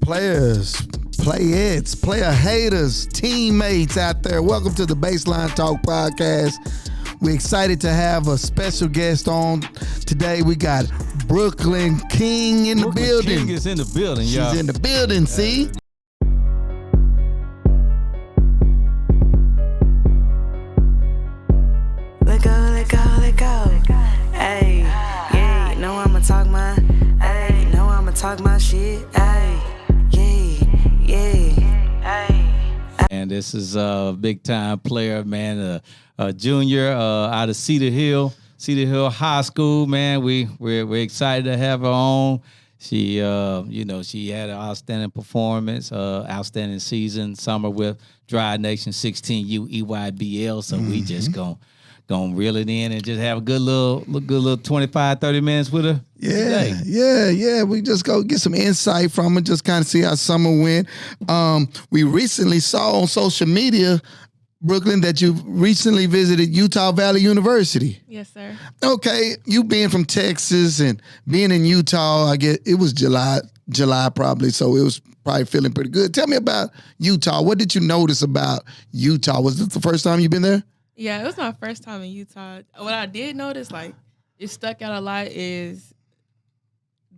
players, playettes, player haters, teammates out there. Welcome to the Baseline Talk Podcast. We're excited to have a special guest on today. We got Brooklyn King in the building. King is in the building, y'all. She's in the building, see? Let go. Hey, yeah, you know I'ma talk my, hey, you know I'ma talk my shit. Hey, yeah, hey. And this is a big time player, man, a junior out of Cedar Hill High School, man. We're excited to have her on. She, she had an outstanding performance, outstanding season, summer with Dry Nation 16U EYBL. So we just gonna reel it in and just have a good little 25, 30 minutes with her. Yeah. We just go get some insight from her, just kind of see how summer went. We recently saw on social media, Brooklyn, that you recently visited Utah Valley University. Yes, sir. Okay, you being from Texas and being in Utah, I guess it was July probably, so it was probably feeling pretty good. Tell me about Utah. What did you notice about Utah? Was this the first time you've been there? Yeah, it was my first time in Utah. What I did notice, like, it stuck out a lot is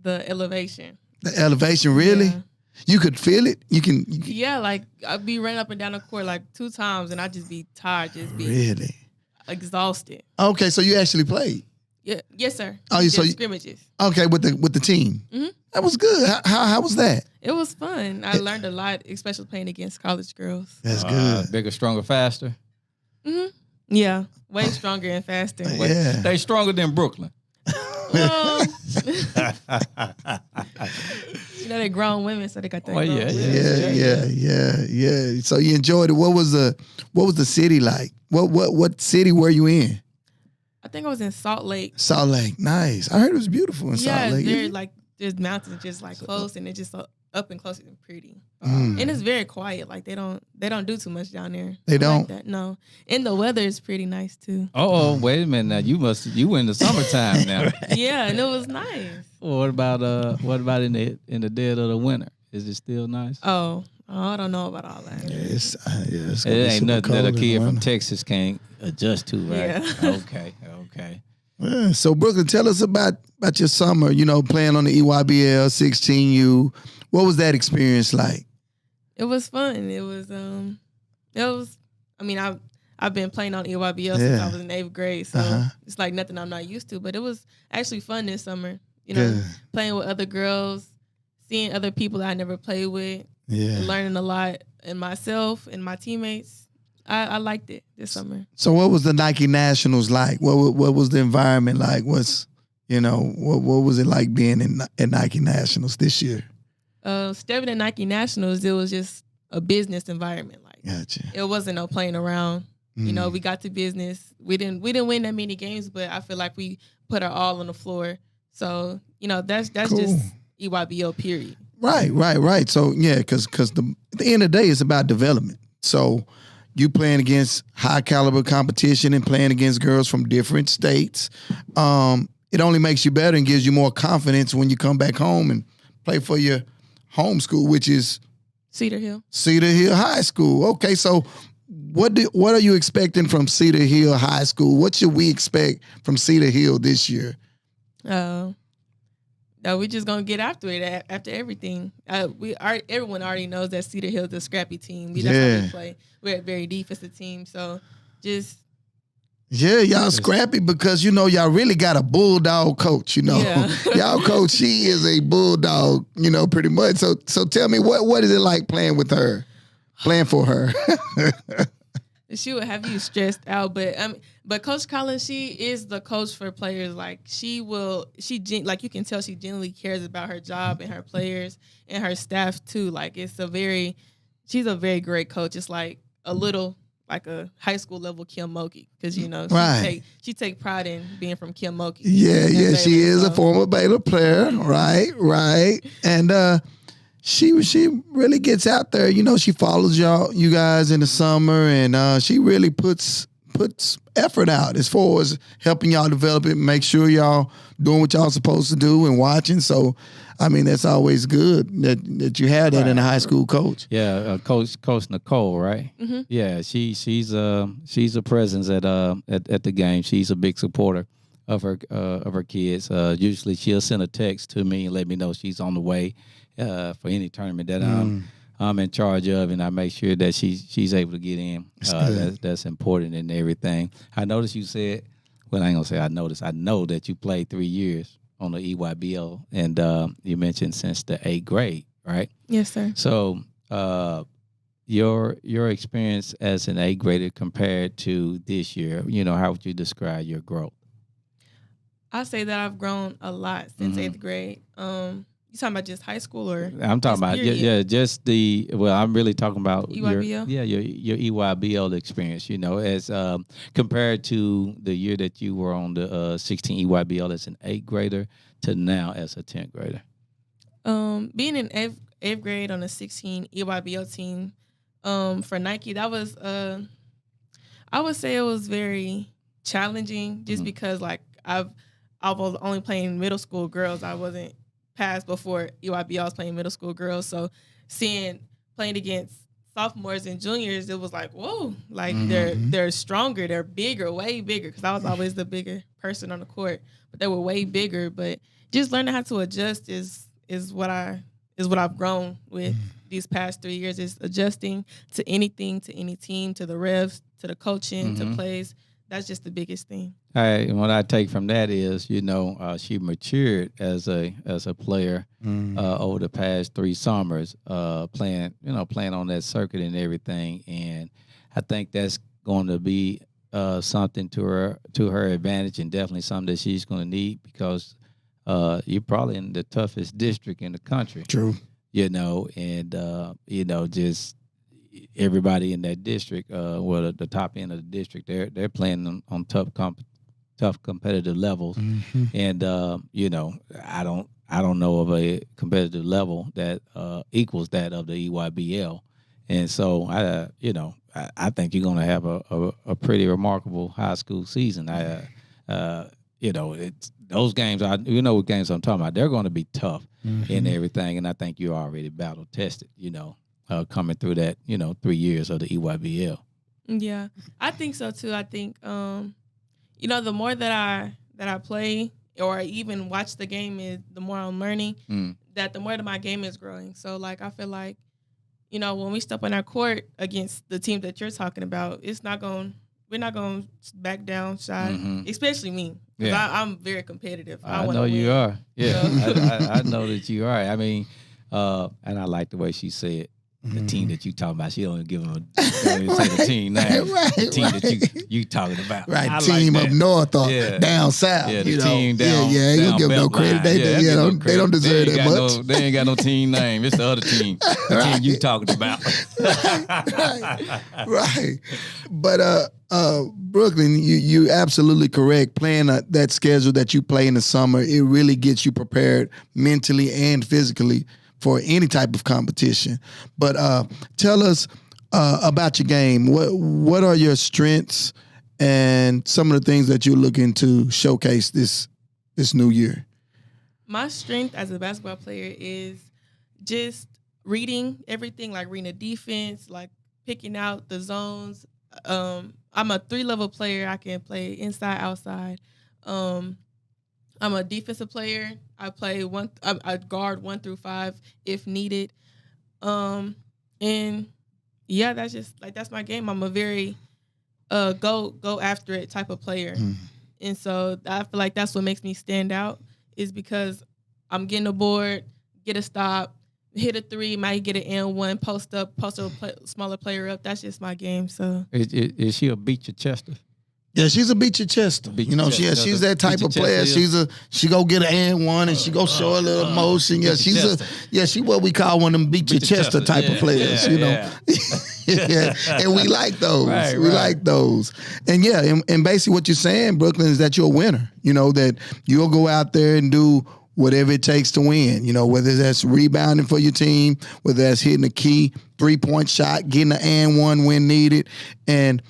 the elevation. The elevation, really? Yeah. You could feel it? Yeah, like, I'd be running up and down the court like 2 times, and I'd just be tired, really exhausted. Okay, so you actually played? Yeah, yes, sir. Scrimmages. Okay, with the team. Mm-hmm. That was good. How was that? It was fun. I learned a lot, especially playing against college girls. That's good. Bigger, stronger, faster. Mm-hmm. Yeah, way stronger and faster. Yeah. They stronger than Brooklyn. Well, they're grown women, so they got that. Yeah. So you enjoyed it. What was the city like? What city were you in? I think I was in Salt Lake. Salt Lake, nice. I heard it was beautiful in Salt Lake. Yeah, very there's mountains just like close, and it's just up and close and pretty. And it's very quiet. Like they don't do too much down there. They don't? Like that. No. And the weather is pretty nice too. Oh, wait a minute. Now you in the summertime now. Yeah, and it was nice. Well, what about in the dead of the winter? Is it still nice? Oh, I don't know about all that. It's it ain't nothing that a kid from Texas can't adjust to, right? Yeah. Okay. Yeah, so Brooklyn, tell us about your summer, playing on the EYBL 16U. What was that experience like? It was fun. It was I've been playing on EYBL since I was in 8th grade, so it's like nothing I'm not used to, but it was actually fun this summer. Playing with other girls, seeing other people that I never played with, and learning a lot in myself and my teammates. I liked it this summer. So what was the Nike Nationals like? What was the environment like? What was it like being at Nike Nationals this year? Stepping at Nike Nationals, it was just a business environment. Like, gotcha. It wasn't no playing around. We got to business. We didn't win that many games, but I feel like we put our all on the floor. So that's cool. Just EYBL period. Right. So yeah, because at the end of the day, it's about development. So you playing against high caliber competition and playing against girls from different states, it only makes you better and gives you more confidence when you come back home and play for your home school, which is Cedar Hill High School. Okay, so what are you expecting from Cedar Hill High School? What should we expect from Cedar Hill this year? No, we just gonna get after it after everything. Everyone already knows that Cedar Hill is a scrappy team. That's how we play. We're a very defensive team, so just y'all scrappy because y'all really got a bulldog coach. Y'all coach, she is a bulldog. Pretty much. So tell me what is it like playing with her, playing for her? She would have you stressed out, but Coach Collins, she is the coach for players. Like like you can tell she genuinely cares about her job and her players and her staff too. Like she's a very great coach. It's like a high school level Kim Mulkey because she take pride in being from Kim Mulkey. Yeah, she is a former Baylor player, right, and she really gets out there. She follows you guys in the summer, and she really puts puts effort out as far as helping y'all develop it, make sure y'all doing what y'all supposed to do and watching. So, I mean, that's always good that you have that in a high school coach. Yeah, Coach Nicole, right? Mm-hmm. Yeah, she's a presence at the game. She's a big supporter of her kids. Usually, she'll send a text to me and let me know she's on the way for any tournament that I'm in charge of, and I make sure that she's able to get in. That's important and everything. I noticed you said, well, I ain't gonna say I noticed. I know that you played 3 years on the EYBL, and you mentioned since the 8th grade, right? Yes, sir. So your experience as an 8th grader compared to this year, how would you describe your growth? I say that I've grown a lot since 8th grade. You talking about just high school or? I'm talking about just the. Well, I'm really talking about EYBL. Your EYBL experience. As compared to the year that you were on the 16 EYBL as an 8th grader to now as a 10th grader. Being in 8th grade on a 16 EYBL team, for Nike, that was I would say it was very challenging just because like I was only playing middle school girls. I wasn't past before EYBL. I was playing middle school girls. So playing against sophomores and juniors, it was like, whoa, like they're stronger, they're bigger, way bigger. Because I was always the bigger person on the court, but they were way bigger. But just learning how to adjust is what I've grown with these past 3 years, is adjusting to anything, to any team, to the refs, to the coaching, to plays. That's just the biggest thing. What I take from that is, she matured as a player over the past 3 summers, playing on that circuit and everything. And I think that's going to be something to her advantage, and definitely something that she's going to need, because you're probably in the toughest district in the country. True. Just everybody in that district, the top end of the district, they're playing on tough competitive levels, and I don't know of a competitive level that equals that of the EYBL, and so I think you're going to have a pretty remarkable high school season. It's those games. What games I'm talking about. They're going to be tough and everything, and I think you're already battle tested. Coming through that, 3 years of the EYBL. Yeah, I think so too. I think, the more that I play or even watch the game, the more I'm learning. That the more that my game is growing. So like I feel like, when we step on our court against the team that you're talking about, we're not going to back down, shy, especially me. Because I'm very competitive. I know you are. Yeah, I know that you are. I mean, and I like the way she said. The team that you talking about, she don't give them say the team name. The team that you talking about. Right, I team like up north or down south. Yeah, the team down. Yeah, you give them no credit. They don't deserve that much. They ain't got no team name. It's the other team. The team you talking about. Right. But Brooklyn, you absolutely correct. Playing that schedule that you play in the summer, it really gets you prepared mentally and physically for any type of competition. But tell us about your game. What are your strengths and some of the things that you're looking to showcase this new year? My strength as a basketball player is just reading everything, like reading the defense, like picking out the zones. I'm a 3-level player. I can play inside, outside. I'm a defensive player. I play I guard 1 through 5 if needed. And yeah, that's my game. I'm a very go after it type of player. And so I feel like that's what makes me stand out, is because I'm getting a board, get a stop, hit a 3, might get an N1, post a smaller player up. That's just my game. So is she a beat your chester? Yeah, she's a beat your chester. She's that type of player. She go get an N1 and she go show a little motion. Yeah, she what we call one of them beat your chester type of players. Yeah, and we like those. Right, we like those. And and basically what you're saying, Brooklyn, is that you're a winner. That you'll go out there and do whatever it takes to win, whether that's rebounding for your team, whether that's hitting a key 3-point shot, getting an and one when needed. And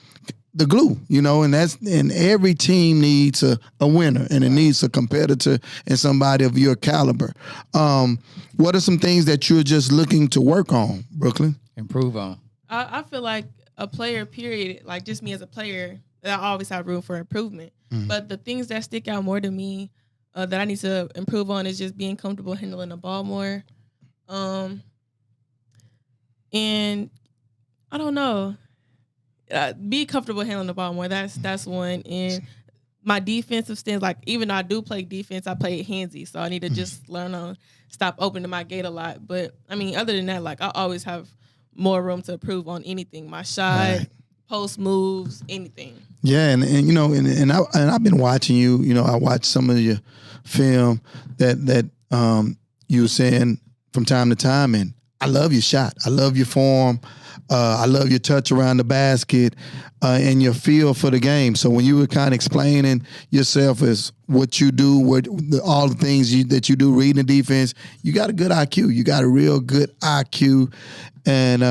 the glue, and every team needs a winner, and it needs a competitor and somebody of your caliber. What are some things that you're just looking to work on, Brooklyn? Improve on. I feel like a player, period, like just me as a player, I always have room for improvement. But the things that stick out more to me that I need to improve on is just being comfortable handling the ball more. And I don't know, be comfortable handling the ball more. That's one. And my defensive stance, like even though I do play defense, I play handsy, so I need to just learn to stop opening my gate a lot. But I mean, other than that, like I always have more room to improve on anything. My shot, post moves, anything. Yeah, and I've been watching you. I watched some of your film that you were saying from time to time, and I love your shot. I love your form. I love your touch around the basket and your feel for the game. So when you were kind of explaining yourself as what you do, all the things that you do, reading the defense, you got a good IQ. You got a real good IQ, and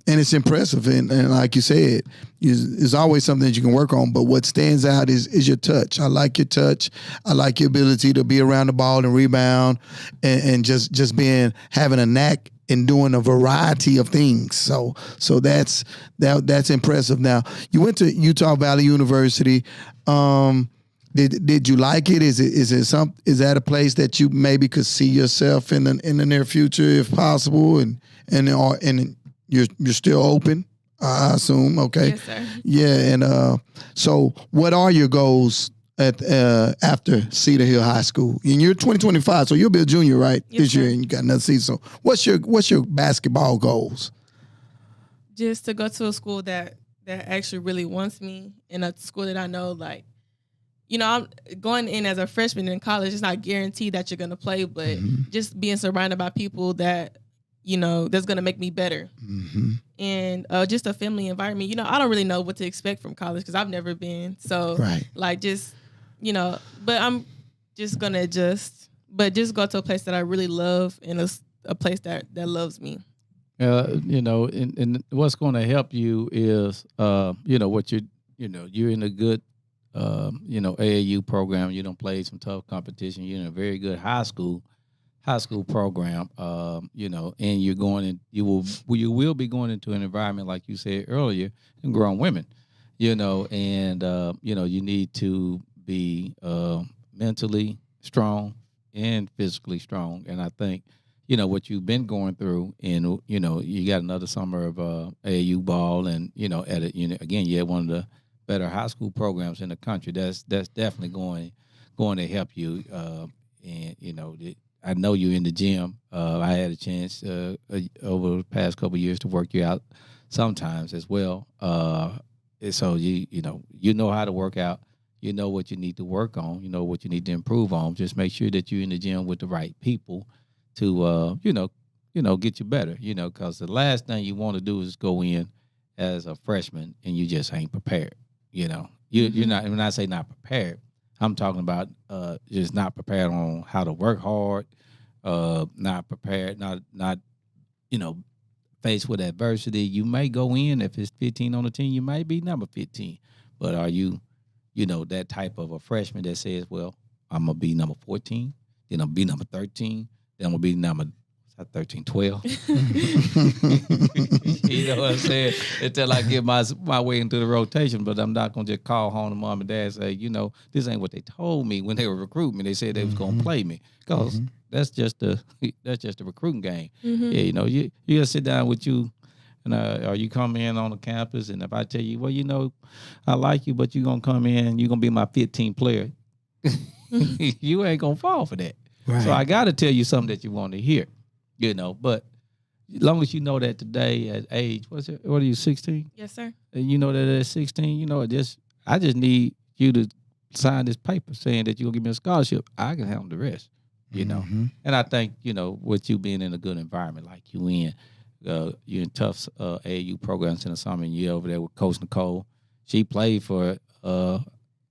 it's impressive. And like you said, it's always something that you can work on. But what stands out is your touch. I like your touch. I like your ability to be around the ball and rebound, and just having a knack and doing a variety of things. So that's impressive. Now, you went to Utah Valley University. Did you like it? Is that a place that you maybe could see yourself in the near future if possible? And you're still open, I assume. Okay. Yes, sir. Yeah, and so what are your goals at after Cedar Hill High School? And you're 2025, so you'll be a junior, right? Yes, this year, sir. and you got another season. So what's your basketball goals? Just to go to a school that actually really wants me, and a school that I know, like, I'm going in as a freshman in college. It's not guaranteed that you're going to play, but just being surrounded by people that, that's going to make me better. And just a family environment. I don't really know what to expect from college because I've never been. So, like, just, but I'm just going to adjust. But just go to a place that I really love and a place that loves me. And what's going to help you is, what you're in a good, AAU program. You don't play some tough competition. You're in a very good high school program. And you're going in. You will be going into an environment like you said earlier, and grown women. And you need to be mentally strong and physically strong. And I think, what you've been going through, and you got another summer of AAU ball, and again, you had one of the better high school programs in the country. That's definitely going to help you. I know you're in the gym. I had a chance over the past couple of years to work you out sometimes as well. So you know how to work out. You know what you need to work on. You know what you need to improve on. Just make sure that you're in the gym with the right people to get you better. Because the last thing you want to do is go in as a freshman and you just ain't prepared. You're not. When I say not prepared, I'm talking about just not prepared on how to work hard. Not prepared. Not faced with adversity. You may go in, if it's 15 on the team, you might be number 15. But are you, that type of a freshman that says, well, I'm going to be number 14, then I'm going to be number 13, then I'm going to be number 13, 12. You know what I'm saying? Until I get my way into the rotation, but I'm not going to just call home to mom and dad and say, this ain't what they told me when they were recruiting me. They said they was going to play me. Because that's just the recruiting game. Yeah, you got to sit down with you, and or you come in on the campus, and if I tell you, well, I like you, but you're going to come in, you're going to be my 15th player, you ain't going to fall for that. Right. So I got to tell you something that you want to hear. But as long as you know that today at age, what are you, 16? Yes, sir. And you know that at 16, I just need you to sign this paper saying that you're going to give me a scholarship. I can handle the rest, And I think, with you being in a good environment like you in, you're in tough AAU programs in the summer, and you're over there with Coach Nicole. She played for a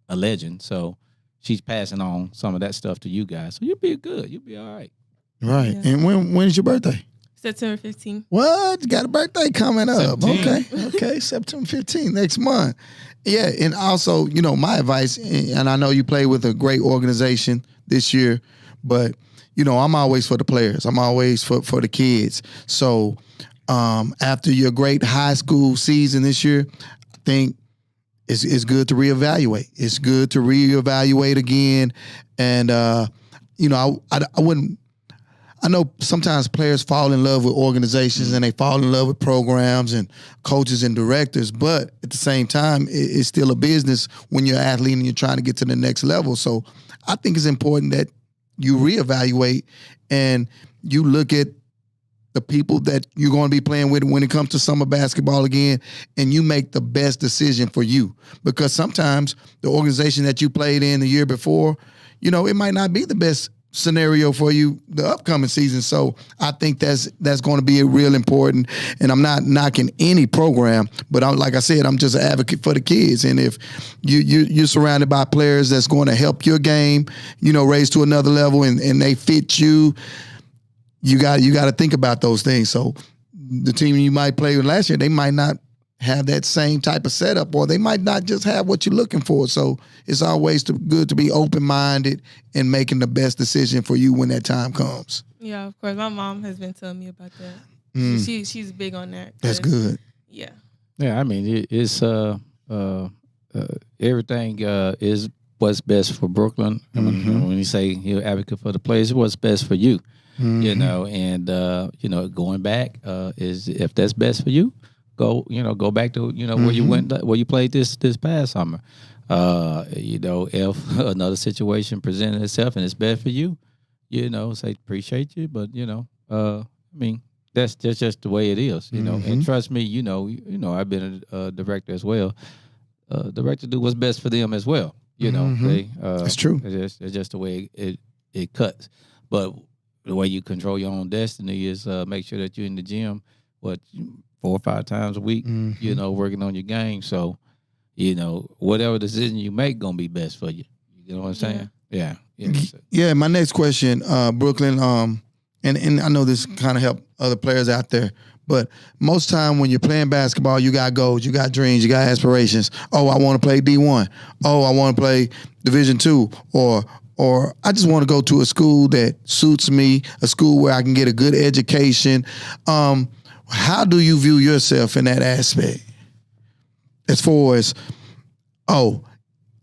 legend, so she's passing on some of that stuff to you guys. So you'll be good. You'll be all right. Right. Yeah. And when is your birthday? September 15th. What? You got a birthday coming up. 17. Okay. September 15th, next month. Yeah, and also, my advice, and I know you play with a great organization this year, but, I'm always for the players. I'm always for the kids. So after your great high school season this year, I think it's good to reevaluate. It's good to reevaluate again. And, I wouldn't. I know sometimes players fall in love with organizations and they fall in love with programs and coaches and directors, but at the same time, it's still a business when you're an athlete and you're trying to get to the next level. So I think it's important that you reevaluate and you look at the people that you're going to be playing with when it comes to summer basketball again, and you make the best decision for you. Because sometimes the organization that you played in the year before, it might not be the best scenario for you the upcoming season. So I think that's going to be real important. And I'm not knocking any program, but like I said, I'm just an advocate for the kids. And if you're surrounded by players that's going to help your game, raise to another level, and they fit you, you got to think about those things. So the team you might play with last year, they might not have that same type of setup, or they might not just have what you're looking for. So it's always good to be open-minded and making the best decision for you when that time comes. Yeah, of course. My mom has been telling me about that. She's big on that. That's good. Yeah. Yeah, I mean, it's everything is what's best for Brooklyn. When you say you're an advocate for the players, what's best for you, and going back is if that's best for you, go back to where you went, where you played this past summer. If another situation presented itself and it's bad for you, say appreciate you, but I mean that's just the way it is, And trust me, I've been a director as well. Directors do what's best for them as well. That's true. It's just the way it cuts. But the way you control your own destiny is make sure that you're in the gym 4 or 5 times a week, working on your game. So, whatever decision you make gonna be best for you. You know what I'm saying? Yeah. Yeah. My next question, Brooklyn, and I know this kind of help other players out there, but most time when you're playing basketball, you got goals, you got dreams, you got aspirations. Oh, I want to play D1. Oh, I want to play Division II, or I just want to go to a school that suits me, a school where I can get a good education. How do you view yourself in that aspect? As far as, I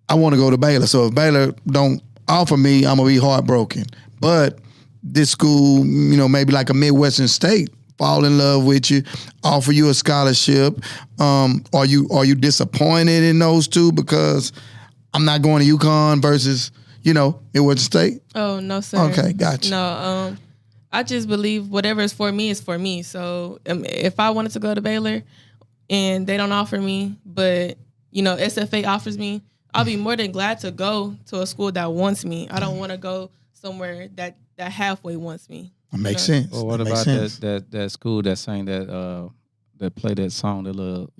want to go to Baylor. So if Baylor don't offer me, I'm going to be heartbroken. But this school, maybe like a Midwestern state, fall in love with you, offer you a scholarship. Are you disappointed in those two because I'm not going to UConn versus, Midwestern State? Oh, no, sir. Okay, gotcha. No, I just believe whatever is for me is for me. So if I wanted to go to Baylor and they don't offer me, but, SFA offers me, I'll be more than glad to go to a school that wants me. I don't want to go somewhere that halfway wants me. That makes sense. Well, what about that school that sang that played that song, that little,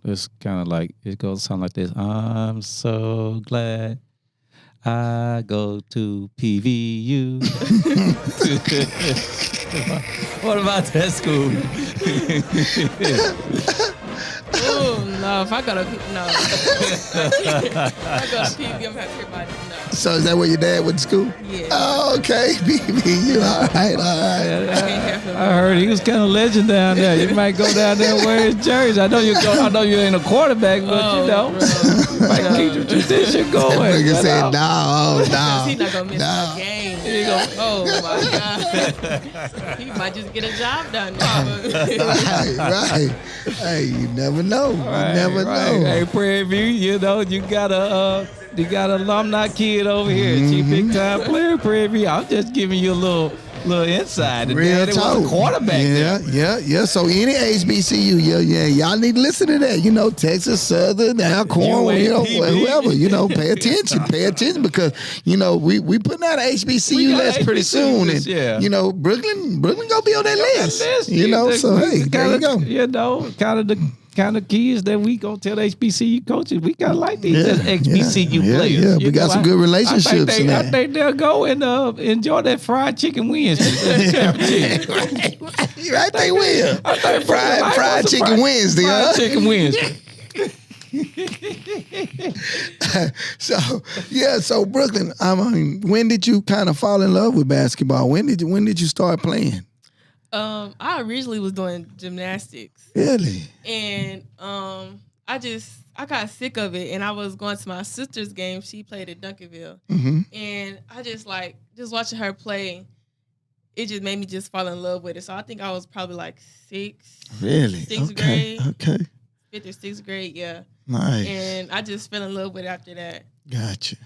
it's kind of like, it goes sound like this. I'm so glad I go to PVU. What about that school? Oh no! If I go to if I go to PVU, I'm gonna have to hear about it. No. So is that where your dad went to school? Yeah. Oh, okay. PVU. All right. I heard he was kind of legend down there. You might go down there and wear his jersey. I know you ain't a quarterback, but you might keep the tradition going. That nigga said, no. He's not gonna miss my game. Oh my God. He might just get a job done. Right. Hey, you never know. Know. Hey, Prairie View, you got an alumni kid over here. She big time player, Prairie View. I'm just giving you a little insight. Real talk. Was a quarterback there. Yeah. So any HBCU, y'all need to listen to that. Texas Southern, Alcorn, whoever. Pay attention because we putting out an HBCU list pretty soon, and Brooklyn gonna be on that list. So hey, there you go. Kind of kind of kids that we gonna tell HBCU coaches we gotta like these HBCU players. Yeah, we got some good relationships. I think they'll go and enjoy that fried chicken Wednesday. Right, they will. Fried chicken Wednesday. Fried chicken Wednesday. So Brooklyn, I mean, when did you kind of fall in love with basketball? When did you start playing? I originally was doing gymnastics. Really? And I got sick of it, and I was going to my sister's game. She played at Duncanville, and I just watching her play. It just made me just fall in love with it. So I think I was probably like 6. Really? Sixth grade. Okay. 5th or 6th grade, yeah. Nice. And I just fell in love with it after that. Gotcha.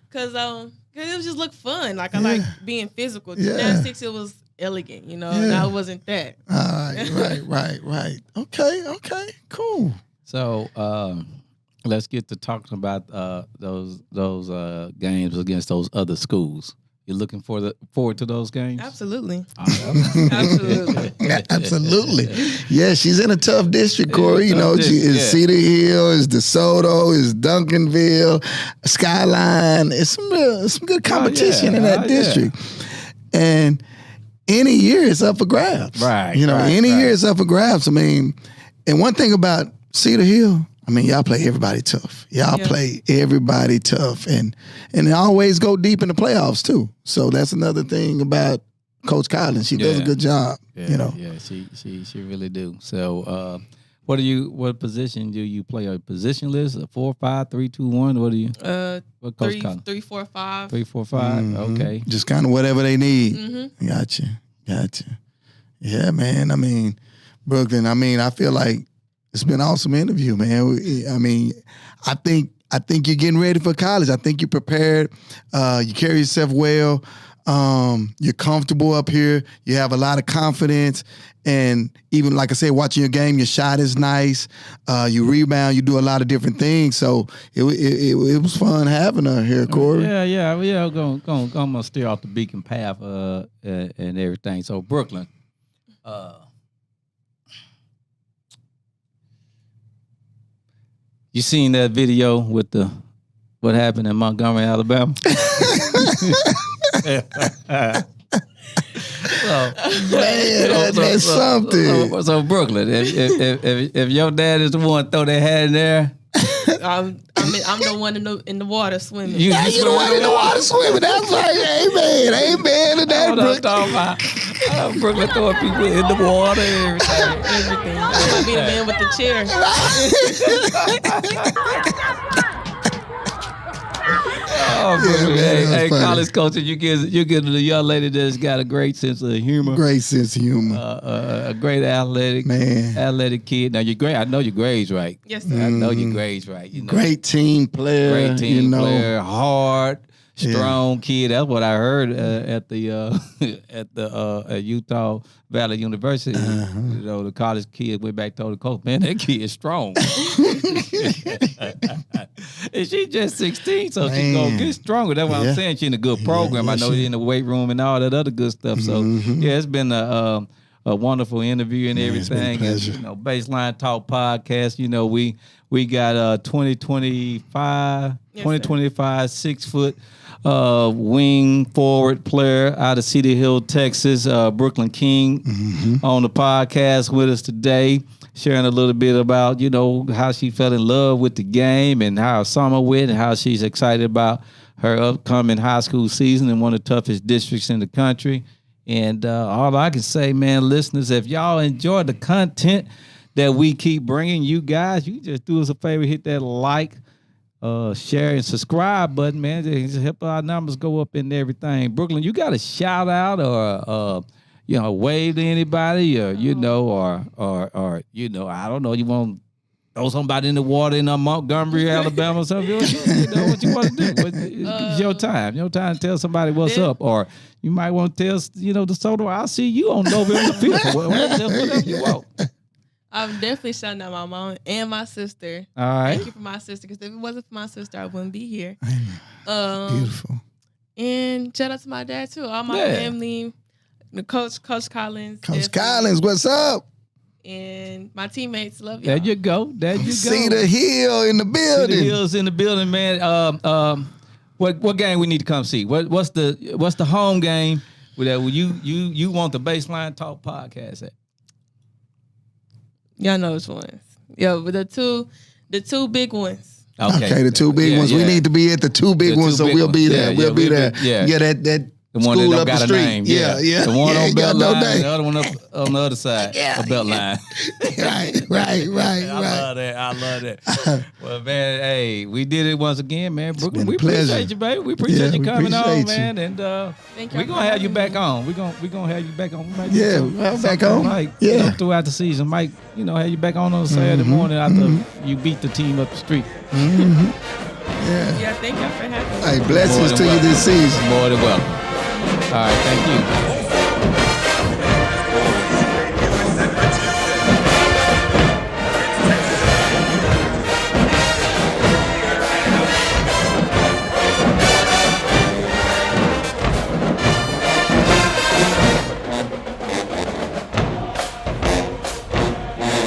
Cause it was just look fun. Like I like being physical. Gymnastics, it was elegant, and I wasn't that. Right. Okay, cool. So let's get to talking about those games against those other schools. You looking forward to those games? Absolutely. Absolutely. Yeah, she's in a tough district, Corey. It's Cedar Hill, it's DeSoto, it's Duncanville, Skyline. It's some good competition in that district. And any year it's up for grabs. Right. Any year it's up for grabs. I mean, and one thing about Cedar Hill, I mean, y'all play everybody tough. Play everybody tough, and they always go deep in the playoffs too. So that's another thing about Coach Collins. She does a good job. Yeah, she really do. So, what position do you play? A positionless, a 4-5, 3-2-1? What do you? What Coach Collins? 3-4-5. 3-4-5. Okay. Just kind of whatever they need. Mm-hmm. Gotcha. Yeah, man. I mean, Brooklyn. I mean, I feel like it's been an awesome interview, man. I mean, I think you're getting ready for college. I think you're prepared. You carry yourself well. You're comfortable up here. You have a lot of confidence. And even, like I said, watching your game, your shot is nice. You rebound. You do a lot of different things. So it was fun having her here, Corey. Yeah. I'm gonna steer off the beacon path and everything. So Brooklyn. You seen that video with what happened in Montgomery, Alabama? That's something. So Brooklyn, if your dad is the one to throw that hat in there, I'm the one in the water swimming. You're the one in the water swimming. That's right. Amen to that, Brooklyn. Brooklyn throwing people in the water and Everything. I be the man with the chair. Hey, college coaches, you get a young lady that's got a great sense of humor. A great athletic kid. Now you're great. I know your grades right. Yes, sir. I know your grades right. Great team player. Player, hard. Strong kid. That's what I heard at Utah Valley University. The college kid went back and told the coach, "Man, that kid is strong." And she's just 16, so she's gonna get stronger. That's what I'm saying. She's in a good program. I know she's in the weight room and all that other good stuff. So it's been a wonderful interview and everything. And, Baseline Talk podcast. We got 2025 6-foot wing forward player out of Cedar Hill, Texas, Brooklyn King, on the podcast with us today, sharing a little bit about, how she fell in love with the game and how summer went and how she's excited about her upcoming high school season in one of the toughest districts in the country. And all I can say, man, listeners, if y'all enjoy the content that we keep bringing you guys, you just do us a favor, hit that like, share, and subscribe button, man. Just help our numbers go up and everything. Brooklyn, you got a shout out or wave to anybody, or or I don't know, you want to throw somebody in the water in Montgomery, Alabama, or something? What you want to do? It's your time. Your time to tell somebody what's up, or you might want to tell the Soto, I'll see you on November 5th. Whatever you want. I'm definitely shouting out my mom and my sister. All right. Thank you for my sister, because if it wasn't for my sister, I wouldn't be here. Beautiful. And shout out to my dad too. All my family, Coach Collins. Coach Collins, what's up? and my teammates love y'all. There you go. Cedar Hill in the building. Cedar Hill's in the building, man. What game we need to come see? What's the home game that you want the Baseline Talk podcast at? Y'all know which ones. Yeah, but the two big ones. Okay, the two big ones. We need to be at the two big ones, so we'll be there. We'll be there. Yeah, that the one school that don't up got the a street. name. Yeah. The one on Beltline, name. the other one up on the other side of Beltline. Right. I love that. Well, man, hey, we did it once again, man. Brooklyn, we appreciate you, baby. We appreciate you coming on, man. And we're gonna have you back on. We're gonna have you back on. I'm back on. Like, throughout the season, Mike, have you back on a Saturday morning after you beat the team up the street. Yeah, thank y'all for having me. Hey, blessings to you this season. More than welcome. All right, thank you.